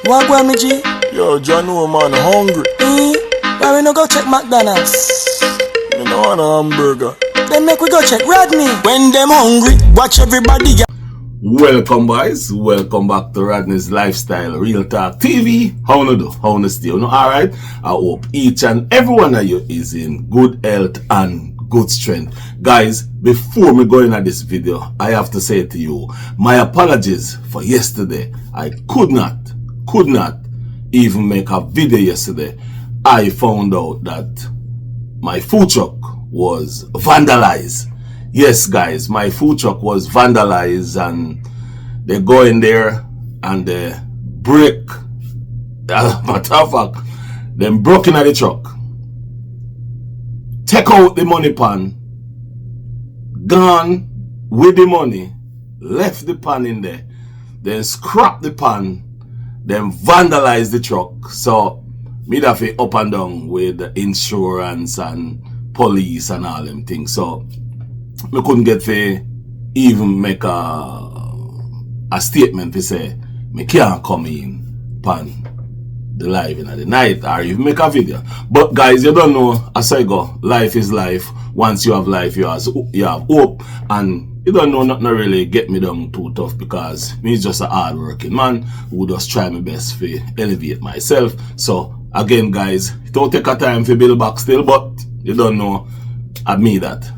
What go me G? Yo, John, no man, hungry. Why we no go check McDonald's? Me no want a hamburger. Then make we go check Rodney. When them hungry, watch everybody. Welcome boys, welcome back to Rodney's Lifestyle Real Talk TV. How you do? How you stay? Alright? I hope each and every one of you is in good health and good strength. Guys, before me going at this video, I have to say to you, my apologies for yesterday. I could not even make a video yesterday. I found out that my food truck was vandalized. Yes, guys, my food truck was vandalized and they go in there and they break. Matter of fact, them broke in the truck. Take out the money pan. Gone with the money. Left the pan in there. Then scrap the pan. Then vandalize the truck. So, me have it up and down with the insurance and police and all them things. So, I couldn't get to even make a statement to say me can't come in pan the live in the night or even make a video. But guys, you don't know, as I go, life is life. Once you have life, you have hope, and you don't know nothing really get me down too tough, because me is just a hard working man who just try my best to elevate myself. So again guys, it don't take a time for build back still, but you don't know at me that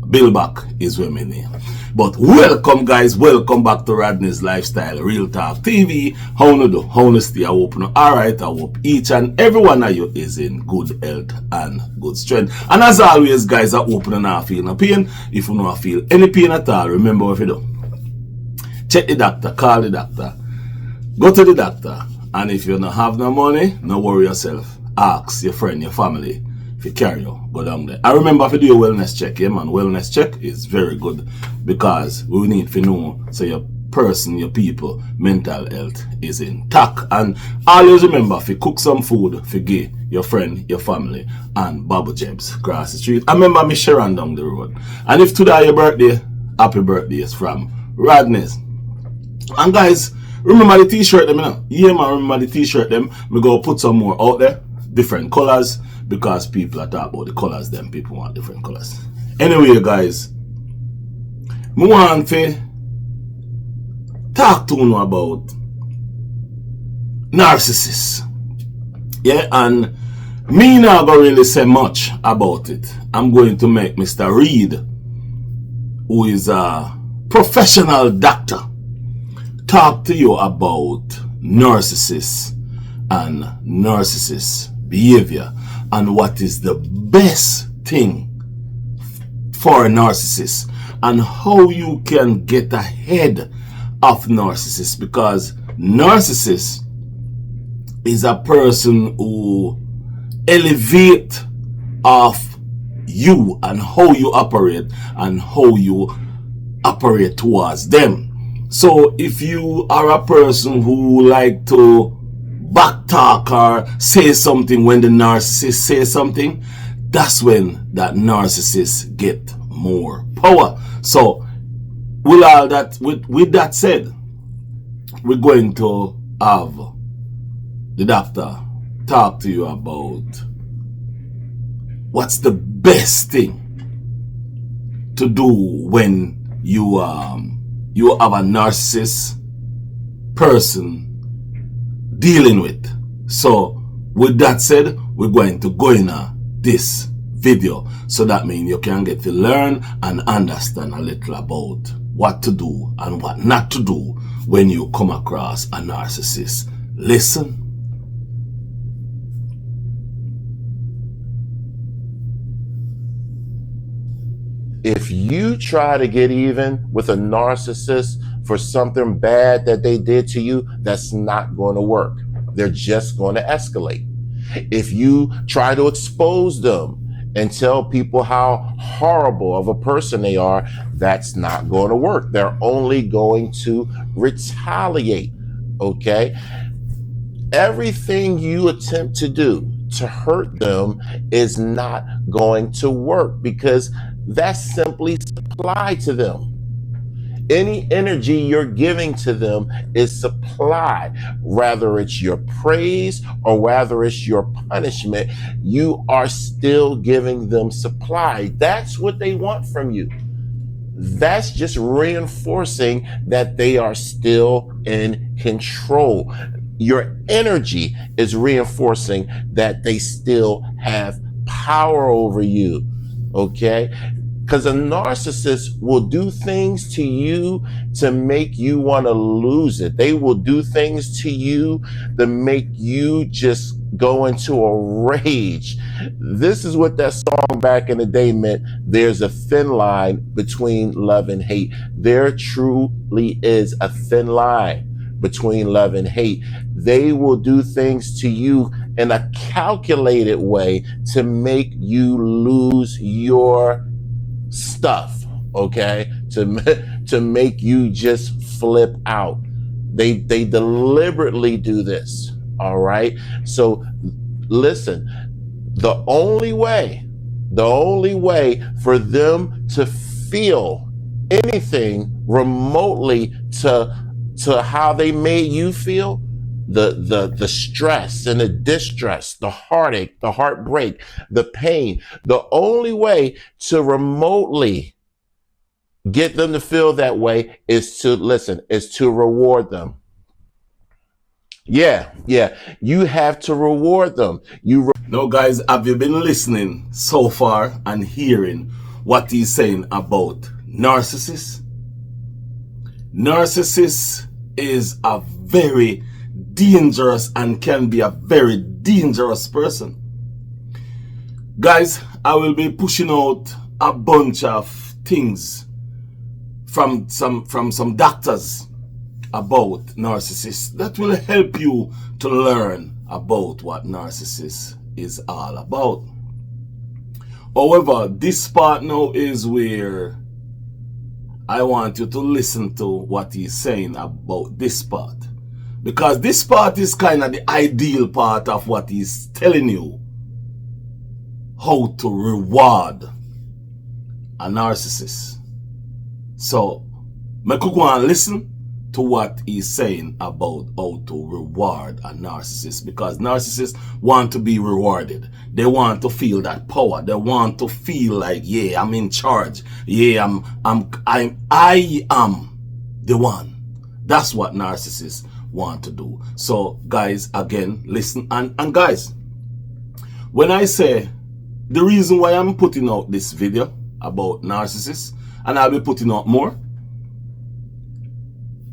build back is where me need. But welcome guys, welcome back to Rodney's Lifestyle Real Talk TV. How you do? How you stay? I hope you alright. I hope each and every one of you is in good health and good strength. And as always guys, I hope you not feel no pain. If you don't feel any pain at all, remember what you do. Check the doctor, call the doctor, go to the doctor, and if you don't have no money, no worry yourself. Ask your friend, your family, if you carry you, go down there. I remember if you do your wellness check, yeah man, wellness check is very good, because we need to know so your person, your people, mental health is intact. And always remember if you cook some food for give your friend, your family, and Bubble Jebs across the street. I remember me Sharon down the road. And if today your birthday, happy birthdays from Rodney's. And guys, remember the t-shirt them, you know? Yeah man, remember the t-shirt them. We go put some more out there, different colors, because people are talking about the colors, them people want different colors. Anyway guys, I want to talk to you about Narcissists. Yeah, and me not gonna really say much about it. I'm going to make Mr. Reed, who is a professional doctor, talk to you about narcissists and narcissist behavior, and what is the best thing for a narcissist, and how you can get ahead of narcissists, because narcissist is a person who elevate of you and how you operate and how you operate towards them. So if you are a person who like to backtalk or say something when the narcissist says something, that's when that narcissist get more power. So with all that, with that said, we're going to have the doctor talk to you about what's the best thing to do when you have a narcissist person dealing with. So with that said, we're going to go in this video, so that means you can get to learn and understand a little about what to do and what not to do when you come across a narcissist. Listen. If you try to get even with a narcissist for something bad that they did to you, that's not going to work. They're just going to escalate. If you try to expose them and tell people how horrible of a person they are, that's not going to work. They're only going to retaliate, okay? Everything you attempt to do to hurt them is not going to work, because that's simply supply to them. Any energy you're giving to them is supply, whether it's your praise or whether it's your punishment. You are still giving them supply. That's what they want from you. That's just reinforcing that they are still in control. Your energy is reinforcing that they still have power over you. Okay? Because a narcissist will do things to you to make you want to lose it. They will do things to you to make you just go into a rage. This is what that song back in the day meant. There's a thin line between love and hate. There truly is a thin line between love and hate. They will do things to you in a calculated way to make you lose your stuff, okay? To make you just flip out. They deliberately do this, all right? So listen, the only way for them to feel anything remotely to how they made you feel, the stress and the distress, the heartache, the heartbreak, the pain, the only way to remotely get them to feel that way is to reward them. Yeah, you have to reward them. Now guys, have you been listening so far and hearing what he's saying about narcissists? Narcissist is a very dangerous and can be a very dangerous person. Guys, I will be pushing out a bunch of things from some doctors about narcissists that will help you to learn about what narcissist is all about. However, this part now is where I want you to listen to what he's saying about this part. Because this part is kind of the ideal part of what he's telling you. How to reward a narcissist. So, I could go and listen to what he's saying about how to reward a narcissist. Because narcissists want to be rewarded. They want to feel that power. They want to feel like, yeah, I'm in charge. Yeah, I am the one. That's what narcissists want to do. So guys, again, listen, and guys, when I say the reason why I'm putting out this video about narcissists, and I'll be putting out more,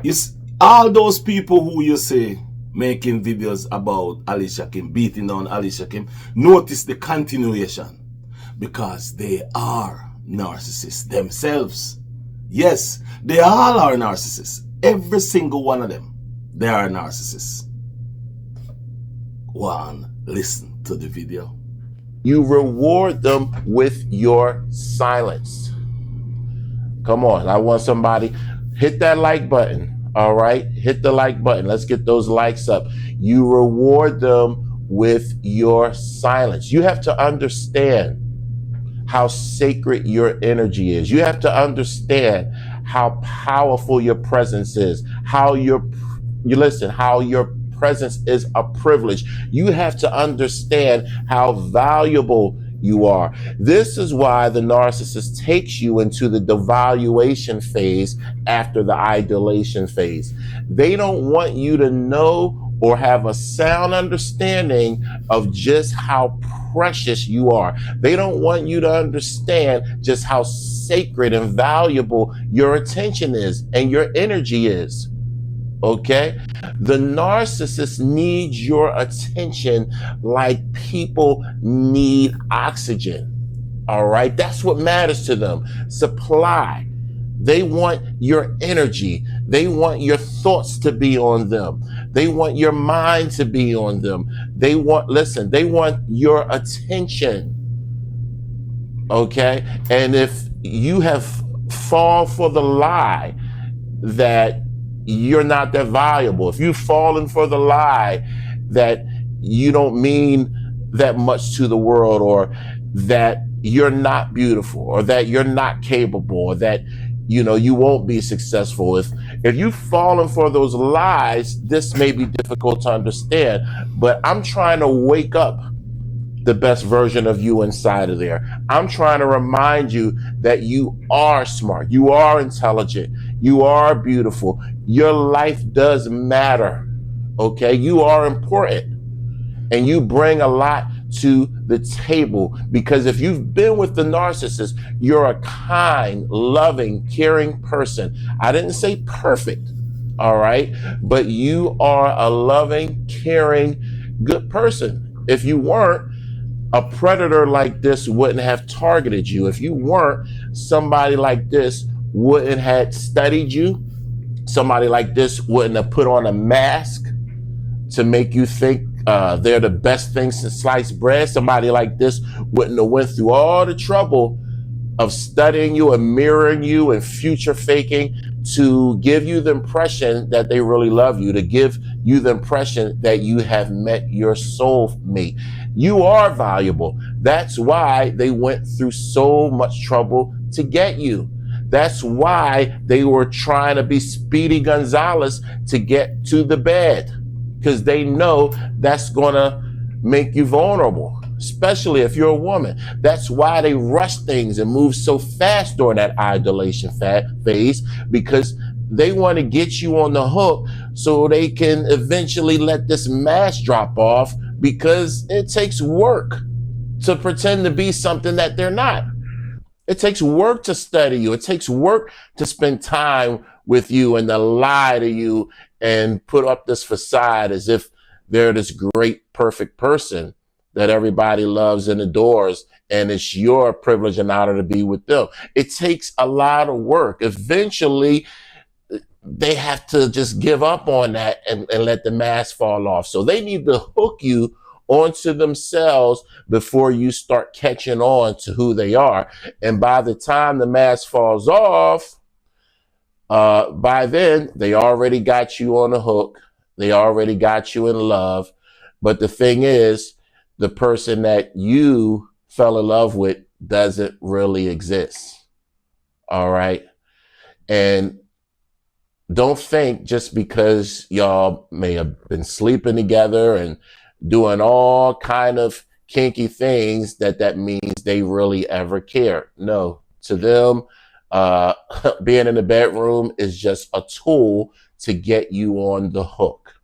is all those people who you say making videos about Alicia Kim, beating down Alicia Kim, notice the continuation, because they are narcissists themselves. Yes, they all are narcissists. Every single one of them. They are narcissists. Go on, listen to the video. You reward them with your silence. Come on, I want somebody, hit that like button, all right? Hit the like button. Let's get those likes up. You reward them with your silence. You have to understand how sacred your energy is. You have to understand how powerful your presence is, how your presence is a privilege. You have to understand how valuable you are. This is why the narcissist takes you into the devaluation phase after the idolation phase. They don't want you to know or have a sound understanding of just how precious you are. They don't want you to understand just how sacred and valuable your attention is and your energy is. Okay? The narcissist needs your attention like people need oxygen. All right? That's what matters to them. Supply. They want your energy. They want your thoughts to be on them. They want your mind to be on them. They want your attention. Okay? And if you have fallen for the lie that you're not that valuable, if you've fallen for the lie that you don't mean that much to the world, or that you're not beautiful, or that you're not capable, or that you won't be successful. If you've fallen for those lies, this may be difficult to understand, but I'm trying to wake up the best version of you inside of there. I'm trying to remind you that you are smart, you are intelligent, you are beautiful. Your life does matter. Okay, you are important, and you bring a lot to the table, because if you've been with the narcissist, you're a kind, loving, caring person. I didn't say perfect, all right, but you are a loving, caring, good person. If you weren't, a predator like this wouldn't have targeted you. If you weren't, somebody like this wouldn't have studied you. Somebody like this wouldn't have put on a mask to make you think they're the best thing since sliced bread. Somebody like this wouldn't have went through all the trouble of studying you and mirroring you and future faking to give you the impression that they really love you, to give you the impression that you have met your soul mate. You are valuable. That's why they went through so much trouble to get you. That's why they were trying to be Speedy Gonzalez to get to the bed, because they know that's going to make you vulnerable, especially if you're a woman. That's why they rush things and move so fast during that idolation phase, because they want to get you on the hook so they can eventually let this mask drop off, because it takes work to pretend to be something that they're not. It takes work to study you. It takes work to spend time with you and to lie to you and put up this facade as if they're this great, perfect person that everybody loves and adores, and it's your privilege and honor to be with them. It takes a lot of work. Eventually, they have to just give up on that and let the mask fall off. So they need to hook you onto themselves before you start catching on to who they are. And by the time the mask falls off, by then, they already got you on the hook. They already got you in love. But the thing is, the person that you fell in love with doesn't really exist. All right. And don't think just because y'all may have been sleeping together and doing all kind of kinky things that means they really ever care. No, to them, being in the bedroom is just a tool to get you on the hook.